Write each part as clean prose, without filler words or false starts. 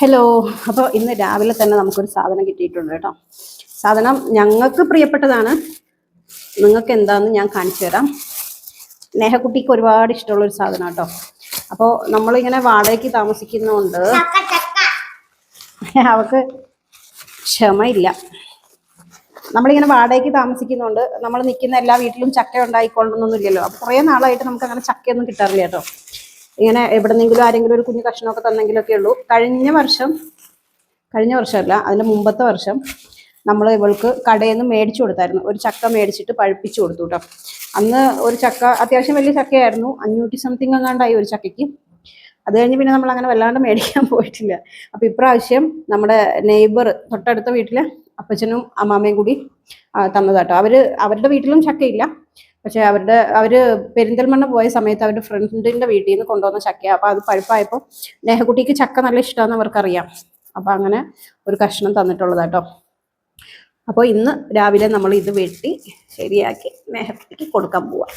Hello. അപ്പോൾ ഇന്ന് രാവിലെ തന്നെ നമുക്കൊരു സാധനം കിട്ടിയിട്ടുണ്ട് കേട്ടോ. സാധനം ഞങ്ങൾക്ക് പ്രിയപ്പെട്ടതാണ്. നിങ്ങൾക്ക് എന്താണെന്ന് ഞാൻ കാണിച്ചു തരാം. നേഹക്കുട്ടിക്ക് ഒരുപാട് ഇഷ്ടമുള്ളൊരു സാധനം കേട്ടോ. അപ്പോൾ നമ്മളിങ്ങനെ വാടകയ്ക്ക് താമസിക്കുന്നതുകൊണ്ട് അവൾക്ക് ക്ഷമയില്ല. നമ്മളിങ്ങനെ വാടകയ്ക്ക് താമസിക്കുന്നതുകൊണ്ട് നമ്മൾ നിൽക്കുന്ന എല്ലാ വീട്ടിലും ചക്ക ഉണ്ടായിക്കൊള്ളണമെന്നൊന്നുമില്ലല്ലോ. അപ്പോൾ കുറേ നാളായിട്ട് നമുക്ക് അങ്ങനെ ചക്കയൊന്നും കിട്ടാറില്ല കേട്ടോ. ഇങ്ങനെ എവിടെന്നെങ്കിലും ആരെങ്കിലും ഒരു കുഞ്ഞു കഷ്ണമൊക്കെ തന്നെങ്കിലൊക്കെ ഉള്ളൂ. കഴിഞ്ഞ വർഷമല്ല, അതിൻ്റെ മുമ്പത്തെ വർഷം നമ്മൾ ഇവൾക്ക് കടയിൽ നിന്ന് മേടിച്ചു കൊടുത്തായിരുന്നു. ഒരു ചക്ക മേടിച്ചിട്ട് പഴുപ്പിച്ചു കൊടുത്തു കേട്ടോ. അന്ന് ഒരു ചക്ക അത്യാവശ്യം വലിയ ചക്കയായിരുന്നു. 500 സംതിങ് എങ്ങാണ്ടായി ഒരു ചക്കയ്ക്ക്. അത് കഴിഞ്ഞ് പിന്നെ നമ്മൾ അങ്ങനെ വല്ലാണ്ട് മേടിക്കാൻ പോയിട്ടില്ല. അപ്പോൾ ഇപ്രാവശ്യം നമ്മുടെ നെയ്ബർ തൊട്ടടുത്ത വീട്ടിലെ അപ്പച്ചനും അമ്മാമ്മയും കൂടി തന്നതാട്ടോ. അവരുടെ വീട്ടിലും ചക്കയില്ല. പക്ഷെ അവര് പെരിന്തൽമണ്ണ പോയ സമയത്ത് അവരുടെ ഫ്രണ്ടിന്റെ വീട്ടിൽ നിന്ന് കൊണ്ടുവന്ന ചക്കയാണ്. അപ്പൊ അത് പഴുപ്പായപ്പോൾ നേഹക്കുട്ടിക്ക് ചക്ക നല്ല ഇഷ്ടമാണെന്ന് അവർക്കറിയാം. അപ്പൊ അങ്ങനെ ഒരു കഷ്ണം തന്നിട്ടുള്ളതാട്ടോ. അപ്പോൾ ഇന്ന് രാവിലെ നമ്മൾ ഇത് വെട്ടി ശരിയാക്കി നേഹക്കുട്ടിക്ക് കൊടുക്കാൻ പോവാ.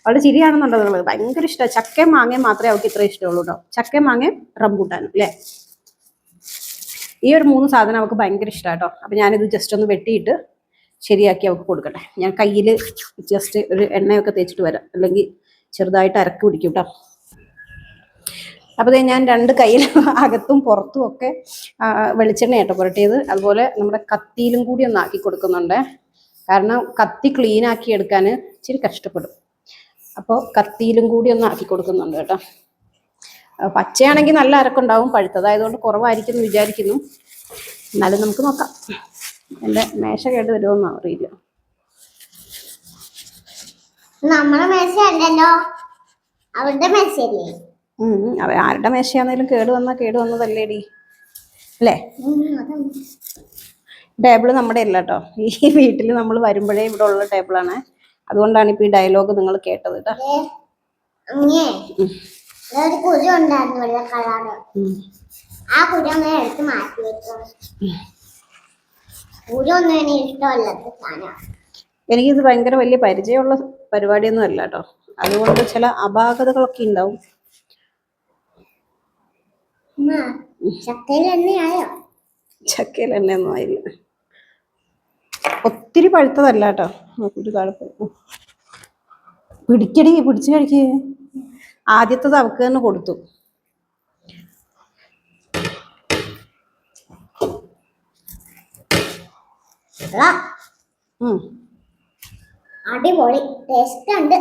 അവളുടെ ചിരിയാണെന്നുണ്ടോ, ഭയങ്കര ഇഷ്ടമാണ്. ചക്കയും മാങ്ങയും മാത്രമേ അവൾക്ക് ഇത്ര ഇഷ്ടമുള്ളൂ കേട്ടോ. ചക്കയും മാങ്ങയും റംബൂട്ടാനും അല്ലേ. ഈ ഒരു 3 സാധനം അവൾക്ക് ഭയങ്കര ഇഷ്ടമാട്ടോ. അപ്പൊ ഞാനിത് ജസ്റ്റ് ഒന്ന് വെട്ടിയിട്ട് ശരിയാക്കി അവൾക്ക് കൊടുക്കട്ടെ. ഞാൻ കയ്യിൽ ജസ്റ്റ് ഒരു എണ്ണയൊക്കെ തേച്ചിട്ട് വരാം, അല്ലെങ്കിൽ ചെറുതായിട്ട് അരക്ക് പിടിക്കും കേട്ടോ. അപ്പോൾ ഞാൻ 2 കയ്യിൽ അകത്തും പുറത്തും ഒക്കെ വെളിച്ചെണ്ണ കേട്ടോ പുരട്ടിയത്. അതുപോലെ നമ്മുടെ കത്തിയിലും കൂടി ഒന്ന് ആക്കി കൊടുക്കുന്നുണ്ട്. കാരണം കത്തി ക്ലീൻ ആക്കി എടുക്കാൻ ഇച്ചിരി കഷ്ടപ്പെടും. അപ്പോൾ കത്തിയിലും കൂടി ഒന്ന് ആക്കി കൊടുക്കുന്നുണ്ട് കേട്ടോ. പച്ചയാണെങ്കിൽ നല്ല അരക്കുണ്ടാവും, പഴുത്തതായതുകൊണ്ട് കുറവായിരിക്കും എന്ന് വിചാരിക്കുന്നു. എന്നാലും നമുക്ക് നോക്കാം. എൻ്റെ മേശ കേട്ട് വരുമോന്ന് അറിയില്ല. നമ്മളെ മേശയല്ലല്ലോ, അവരുടെ മേശയല്ലേ. ആരുടെ മേശയാണെങ്കിലും കേട് വന്നതല്ലേടി അല്ലേ. ടേബിള് നമ്മുടെ അല്ല കേട്ടോ. ഈ വീട്ടിൽ നമ്മൾ വരുമ്പോഴേ ഇവിടെ ഉള്ള ടേബിളാണ്. അതുകൊണ്ടാണ് ഇപ്പൊ ഈ ഡയലോഗ് നിങ്ങൾ കേട്ടത് കേട്ടോ. കുരു ഉണ്ടായിരുന്നു വെള്ള കളറ്. ആ കുരു അങ്ങനെ എടുത്ത് മാറ്റി വെക്കണം. എനിക്കിത് ഭയങ്കര വലിയ പരിചയമുള്ള പരിപാടിയൊന്നും അല്ല കേട്ടോ. അതുകൊണ്ട് ചില അപാകതകളൊക്കെ ഉണ്ടാവും. ചക്കയിൽ എണ്ണയൊന്നും ആയില്ല. ഒത്തിരി പഴുത്തതല്ല കേട്ടോ. ഒരു താഴെ പിടിച്ചു കഴിക്കേ. ആദ്യത്തത് അവക്ക് തന്നെ കൊടുത്തു. അടിപൊളി ടേസ്റ്റ് ഉണ്ട്.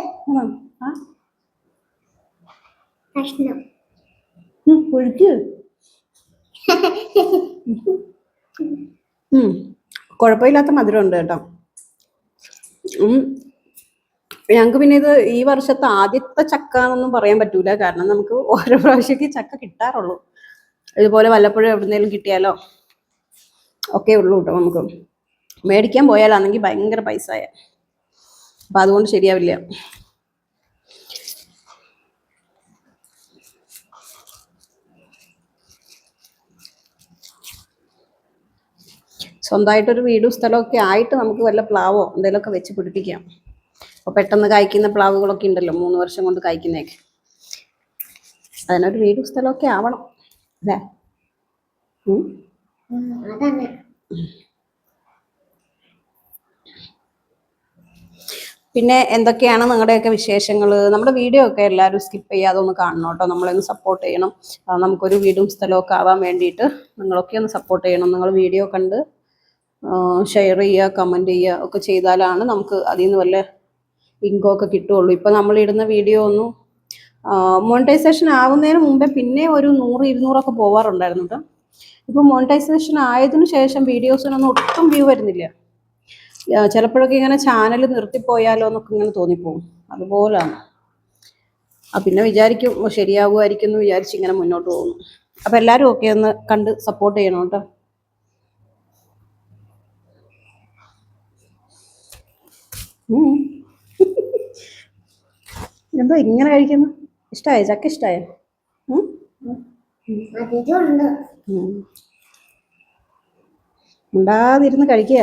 കുഴപ്പമില്ലാത്ത മധുരം ഉണ്ട് കേട്ടോ. ഞങ്ങൾക്ക് പിന്നെ ഇത് ഈ വർഷത്തെ ആദ്യത്തെ ചക്ക എന്നൊന്നും പറയാൻ പറ്റൂല. കാരണം നമുക്ക് ഓരോ പ്രാവശ്യമൊക്കെ ചക്ക കിട്ടാറുള്ളൂ. ഇതുപോലെ വല്ലപ്പോഴും എവിടുന്നേലും കിട്ടിയാലോ ഒക്കെ ഉള്ളൂ കേട്ടോ. നമുക്ക് മേടിക്കാൻ പോയാലാണെങ്കിൽ ഭയങ്കര പൈസയാ. അപ്പം അതുകൊണ്ട് ശരിയാവില്ല. സ്വന്തമായിട്ടൊരു വീടും സ്ഥലമൊക്കെ ആയിട്ട് നമുക്ക് വല്ല പ്ലാവോ എന്തെങ്കിലുമൊക്കെ വെച്ച് പിടിപ്പിക്കാം. അപ്പോൾ പെട്ടെന്ന് കായ്ക്കുന്ന പ്ലാവുകളൊക്കെ ഉണ്ടല്ലോ, 3 വർഷം കൊണ്ട് കായ്ക്കുന്നതൊക്കെ. അതിനൊരു വീടും സ്ഥലമൊക്കെ ആവണം അല്ലേ. പിന്നെ എന്തൊക്കെയാണ് നിങ്ങളുടെയൊക്കെ വിശേഷങ്ങൾ? നമ്മുടെ വീഡിയോ ഒക്കെ എല്ലാവരും സ്കിപ്പ് ചെയ്യാതെ ഒന്ന് കാണണം കേട്ടോ. നമ്മളൊന്ന് സപ്പോർട്ട് ചെയ്യണം. നമുക്കൊരു വീടും സ്ഥലമൊക്കെ ആവാൻ വേണ്ടിയിട്ട് നിങ്ങളൊക്കെ ഒന്ന് സപ്പോർട്ട് ചെയ്യണം. നിങ്ങൾ വീഡിയോ കണ്ട് ഷെയർ ചെയ്യുക, കമൻറ്റ് ചെയ്യുക ഒക്കെ ചെയ്താലാണ് നമുക്ക് അതിൽ നിന്ന് വല്ല ഇൻകമൊക്കെ കിട്ടുകയുള്ളൂ. ഇപ്പോൾ നമ്മളിടുന്ന വീഡിയോ ഒന്നും മോണിറ്റൈസേഷൻ ആവുന്നതിന് മുമ്പേ പിന്നെ ഒരു 100-200 ഒക്കെ പോവാറുണ്ടായിരുന്നു കേട്ടോ. ഇപ്പോൾ മോണിറ്റൈസേഷൻ ആയതിനു ശേഷം വീഡിയോസിനൊന്നും ഒട്ടും വ്യൂ വരുന്നില്ല. ചിലപ്പോഴൊക്കെ ഇങ്ങനെ ചാനൽ നിർത്തിപ്പോയാലോ എന്നൊക്കെ ഇങ്ങനെ തോന്നിപ്പോകും. അതുപോലാണ്. പിന്നെ വിചാരിക്കും ശരിയാവുമായിരിക്കും എന്ന് വിചാരിച്ച് ഇങ്ങനെ മുന്നോട്ട് പോകുന്നു. അപ്പം എല്ലാവരും ഒക്കെ ഒന്ന് കണ്ട് സപ്പോർട്ട് ചെയ്യണം കേട്ടോ. എന്തോ ഇങ്ങനെ കഴിക്കുന്നു? ഇഷ്ടമായോ ചക്ക? ഇഷ്ടമായോ? ഉണ്ടാതിരുന്ന് കഴിക്കുക.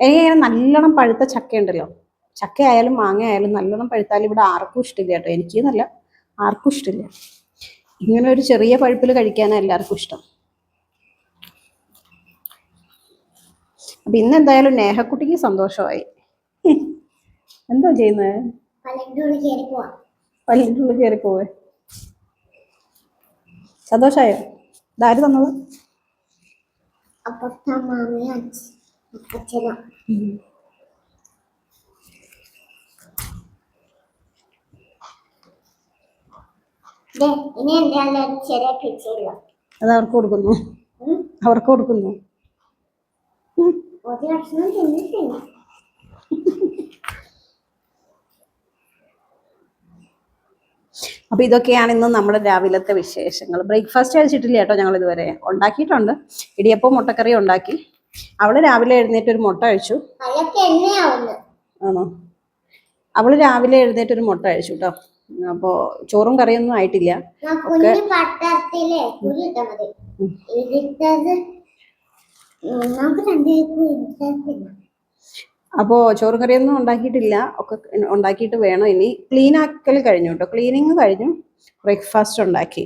എനിക്കിങ്ങനെ നല്ലോണം പഴുത്ത ചക്ക ഉണ്ടല്ലോ, ചക്ക ആയാലും മാങ്ങ ആയാലും നല്ലോണം പഴുത്താലും ഇവിടെ ആർക്കും ഇഷ്ടമില്ല കേട്ടോ. എനിക്ക് നല്ല ആർക്കും ഇഷ്ടമില്ല. ഇങ്ങനെ ഒരു ചെറിയ പഴുപ്പിൽ കഴിക്കാനാണ് എല്ലാവർക്കും ഇഷ്ടം. അപ്പൊ ഇന്ന് എന്തായാലും നേഹക്കുട്ടിക്ക് സന്തോഷമായി. എന്താ ചെയ്യുന്നത്? പല്ലിൻ്റെ ഉള്ളിൽ കയറി പോവേ. സന്തോഷായോ? ഇതാര് തന്നത്? അത് അവർക്ക് കൊടുക്കുന്നു. അവർക്ക് കൊടുക്കുന്നു. അപ്പൊ ഇതൊക്കെയാണ് ഇന്ന് നമ്മുടെ രാവിലത്തെ വിശേഷങ്ങൾ. ബ്രേക്ക്ഫാസ്റ്റ് കഴിച്ചിട്ടില്ല കേട്ടോ ഞങ്ങൾ ഇതുവരെ. ഉണ്ടാക്കിയിട്ടുണ്ട്. ഇടിയപ്പം മുട്ടക്കറി ഉണ്ടാക്കി. അവള് രാവിലെ എഴുന്നേറ്റ് ഒരു മുട്ട കഴിച്ചു. ആണോ? അവള് രാവിലെ എഴുന്നേറ്റ് ഒരു മുട്ട കഴിച്ചു കേട്ടോ. അപ്പോ ചോറും കറിയൊന്നും ആയിട്ടില്ല. അപ്പോൾ ചോറും കറിയൊന്നും ഉണ്ടാക്കിയിട്ടില്ല. ഒക്കെ ഉണ്ടാക്കിയിട്ട് വേണം. ഇനി ക്ലീൻ ആക്കൽ കഴിഞ്ഞു കേട്ടോ. ക്ലീനിങ് കഴിഞ്ഞു. ബ്രേക്ക്ഫാസ്റ്റ് ഉണ്ടാക്കി.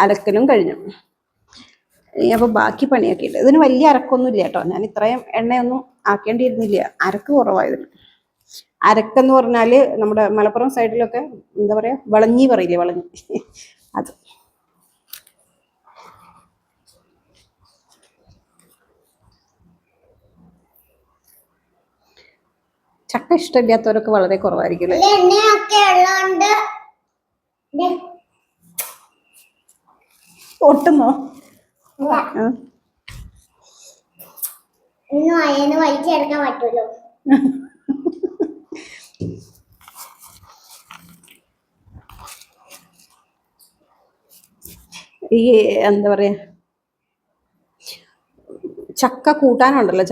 അലക്കലും കഴിഞ്ഞു. അപ്പോൾ ബാക്കി പണിയൊക്കെ ഉണ്ട്. ഇതിന് വലിയ അരക്കൊന്നും ഇല്ല കേട്ടോ. ഞാൻ ഇത്രയും എണ്ണയൊന്നും ആക്കേണ്ടിയിരുന്നില്ല. അരക്ക് കുറവായതിന്. അരക്കെന്ന് പറഞ്ഞാൽ നമ്മുടെ മലപ്പുറം സൈഡിലൊക്കെ എന്താ പറയുക, വളഞ്ഞി പറയില്ലേ, വളഞ്ഞി, അത്. ചക്ക ഇഷ്ടമില്ലാത്തവരൊക്കെ വളരെ കുറവായിരിക്കും അല്ലേ? ഒട്ടുന്നോ? വലിച്ചെടുക്കാൻ പറ്റുമല്ലോ. ഈ എന്താ പറയാ, ചക്ക കൂട്ടാനുണ്ടല്ലോ,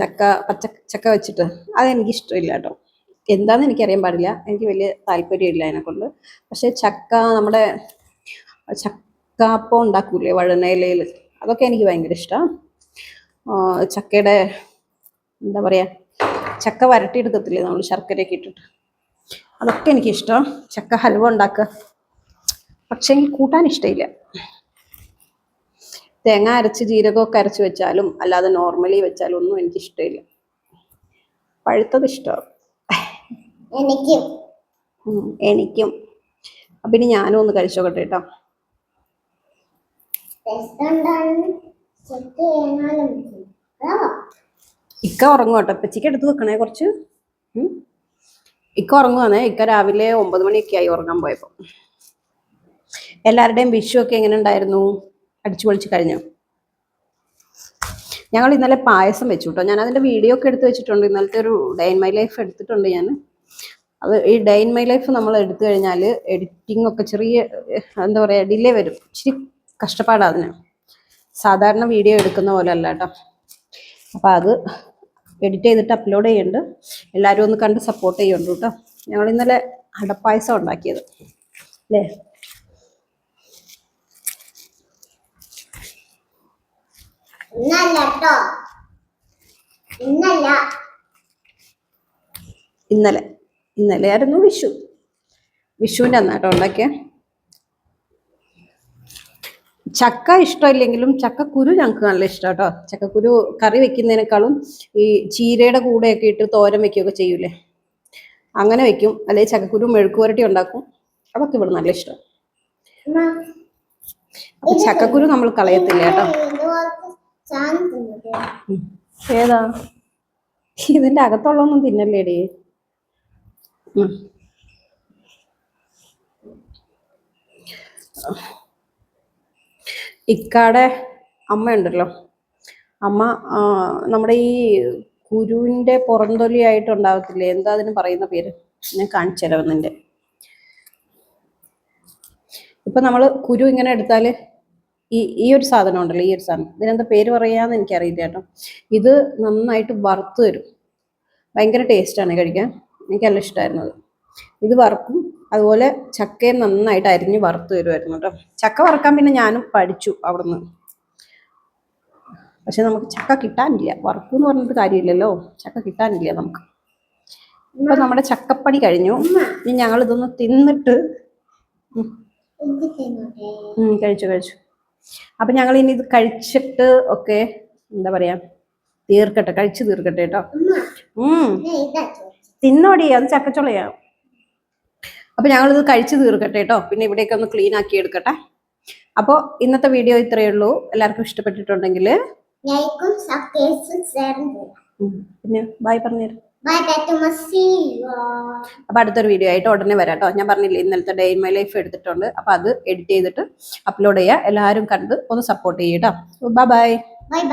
പച്ച ചക്ക വെച്ചിട്ട്, അതെനിക്ക് ഇഷ്ടമില്ല കേട്ടോ. എന്താണെന്ന് എനിക്കറിയാൻ പാടില്ല. എനിക്ക് വലിയ താല്പര്യമില്ല അതിനെക്കൊണ്ട്. പക്ഷെ ചക്ക, നമ്മുടെ ചക്കാപ്പം ഉണ്ടാക്കൂലേ വഴുനയിലയിൽ, അതൊക്കെ എനിക്ക് ഭയങ്കര ഇഷ്ടമാണ്. ചക്കയുടെ എന്താ പറയുക, ചക്ക വരട്ടിയെടുക്കത്തില്ലേ നമ്മൾ ശർക്കരയൊക്കെ ഇട്ടിട്ട്, അതൊക്കെ എനിക്കിഷ്ടം. ചക്ക ഹൽവ ഉണ്ടാക്കുക. പക്ഷെ എനിക്ക് കൂട്ടാൻ ഇഷ്ടമില്ല. തേങ്ങ അരച്ച് ജീരകമൊക്കെ അരച്ച് വെച്ചാലും അല്ലാതെ നോർമലി വെച്ചാലും ഒന്നും എനിക്കിഷ്ടമില്ല. പഴുത്തത് ഇഷ്ടമാണ്. എനിക്കും. അപ്പം ഇനി ഞാനും ഒന്ന് കഴിച്ചോക്കട്ടെ കേട്ടോ. ഇക്ക ഉറങ്ങും കേട്ടോ. ഇപ്പച്ചിക്ക് എടുത്ത് വെക്കണേ കുറച്ച്. ഇക്ക ഉറങ്ങുവാന്നേ. ഇക്ക രാവിലെ 9 മണിയൊക്കെ ആയി ഉറങ്ങാൻ പോയപ്പോൾ. എല്ലാവരുടെയും വിഷു ഒക്കെ എങ്ങനെ ഉണ്ടായിരുന്നു? അടിച്ചു പൊളിച്ച് കഴിഞ്ഞു. ഞങ്ങൾ ഇന്നലെ പായസം വെച്ചു കേട്ടോ. ഞാൻ അതിൻ്റെ വീഡിയോ ഒക്കെ എടുത്ത് വെച്ചിട്ടുണ്ട്. ഇന്നലത്തെ ഒരു ഡേ ഇൻ മൈ ലൈഫ് എടുത്തിട്ടുണ്ട് ഞാൻ. അത് ഈ ഡേ ഇൻ മൈ ലൈഫ് നമ്മൾ എടുത്തു കഴിഞ്ഞാൽ എഡിറ്റിംഗ് ഒക്കെ ചെറിയ എന്താ പറയുക, ഡിലേ വരും. ഇച്ചിരി കഷ്ടപ്പാടാണ് അതിന്. സാധാരണ വീഡിയോ എടുക്കുന്ന പോലെ അല്ല കേട്ടോ. അപ്പോൾ അത് എഡിറ്റ് ചെയ്തിട്ട് അപ്ലോഡ് ചെയ്യുന്നുണ്ട്. എല്ലാവരും ഒന്ന് കണ്ട് സപ്പോർട്ട് ചെയ്യുന്നുണ്ട് കേട്ടോ. ഞങ്ങൾ ഇന്നലെ അടപ്പായസം ഉണ്ടാക്കിയത് അല്ലേ? ഇന്നലെ ആയിരുന്നു വിഷു. വിഷുവിൻ്റെ അന്നാട്ടോ ഉണ്ടാക്കിയ. ചക്ക ഇഷ്ടമില്ലെങ്കിലും ചക്കക്കുരു ഞങ്ങൾക്ക് നല്ല ഇഷ്ടം കേട്ടോ. ചക്കക്കുരു കറി വെക്കുന്നതിനേക്കാളും ഈ ചീരയുടെ കൂടെയൊക്കെ ഇട്ട് തോരൻ വെക്കുകയൊക്കെ ചെയ്യൂലേ, അങ്ങനെ വെക്കും. അല്ലെങ്കിൽ ചക്കക്കുരു മെഴുക്കുവരട്ടി ഉണ്ടാക്കും. അതൊക്കെ ഇവിടെ നല്ല ഇഷ്ടം. അപ്പൊ ചക്കക്കുരു നമ്മൾ കളയത്തില്ല കേട്ടോ. ഏതാ? ഇതിന്റെ അകത്തുള്ളൊന്നും തിന്നല്ലേടി. ഇക്കാടെ അമ്മ ഉണ്ടല്ലോ, അമ്മ നമ്മുടെ ഈ കുരുവിൻ്റെ പുറംതൊലിയായിട്ട് ഉണ്ടാകത്തില്ലേ, എന്താ അതിന് പറയുന്ന പേര്, ഞാൻ കാണിച്ചു തരാം നിന്റെ. ഇപ്പം നമ്മൾ കുരു ഇങ്ങനെ എടുത്താൽ ഈ ഒരു സാധനം ഉണ്ടല്ലോ, ഈ ഒരു സാധനം, ഇതിനെന്താ പേര് പറയാന്ന് എനിക്കറിയില്ല കേട്ടോ. ഇത് നന്നായിട്ട് വറുത്ത് തരും. ഭയങ്കര ടേസ്റ്റാണ് കഴിക്കാൻ. എനിക്ക് നല്ല ഇഷ്ടമായിരുന്നു അത്. ഇത് വറുക്കും. അതുപോലെ ചക്കയും നന്നായിട്ട് അരിഞ്ഞ് വറുത്ത് തരുമായിരുന്നു കേട്ടോ. ചക്ക വറുക്കാൻ പിന്നെ ഞാനും പഠിച്ചു അവിടുന്ന്. പക്ഷെ നമുക്ക് ചക്ക കിട്ടാനില്ല. വറുക്കും എന്ന് പറഞ്ഞിട്ട് കാര്യമില്ലല്ലോ, ചക്ക കിട്ടാനില്ല നമുക്ക്. ഇപ്പൊ നമ്മുടെ ചക്കപ്പണി കഴിഞ്ഞു. ഇനി ഞങ്ങൾ ഇതൊന്ന് തിന്നിട്ട് ഇത് തിന്നോട്ടെ. കഴിച്ചു. അപ്പൊ ഞങ്ങൾ ഇനി ഇത് കഴിച്ചിട്ട് ഒക്കെ എന്താ പറയാ കഴിച്ചു തീർക്കട്ടെ കേട്ടോ. ഇതാ തിന്നോടി, അത് ചക്കച്ചുളയാ. അപ്പൊ ഞങ്ങളിത് കഴിച്ചു തീർക്കട്ടെ കേട്ടോ. പിന്നെ ഇവിടെയൊക്കെ ഒന്ന് ക്ലീൻ ആക്കി എടുക്കട്ടെ. അപ്പോൾ ഇന്നത്തെ വീഡിയോ ഇത്രയേ ഉള്ളൂ. എല്ലാവർക്കും ഇഷ്ടപ്പെട്ടിട്ടുണ്ടെങ്കിൽ ലൈക്കും സബ്സ്ക്രൈബും ഷെയറും ചെയ്യാം. പിന്നെ ബൈ പറഞ്ഞുതരും. ബൈ ടാറ്റ. അപ്പൊ അടുത്തൊരു വീഡിയോ ആയിട്ട് ഉടനെ വരാം കേട്ടോ. ഞാൻ പറഞ്ഞില്ലേ ഇന്നലത്തെ ഡേ ഇൻ മൈ ലൈഫ് എടുത്തിട്ടുണ്ട്. അപ്പൊ അത് എഡിറ്റ് ചെയ്തിട്ട് അപ്ലോഡ് ചെയ്യുക. എല്ലാവരും കണ്ട് ഒന്ന് സപ്പോർട്ട് ചെയ്യട്ടോ. ബൈ. ബൈ.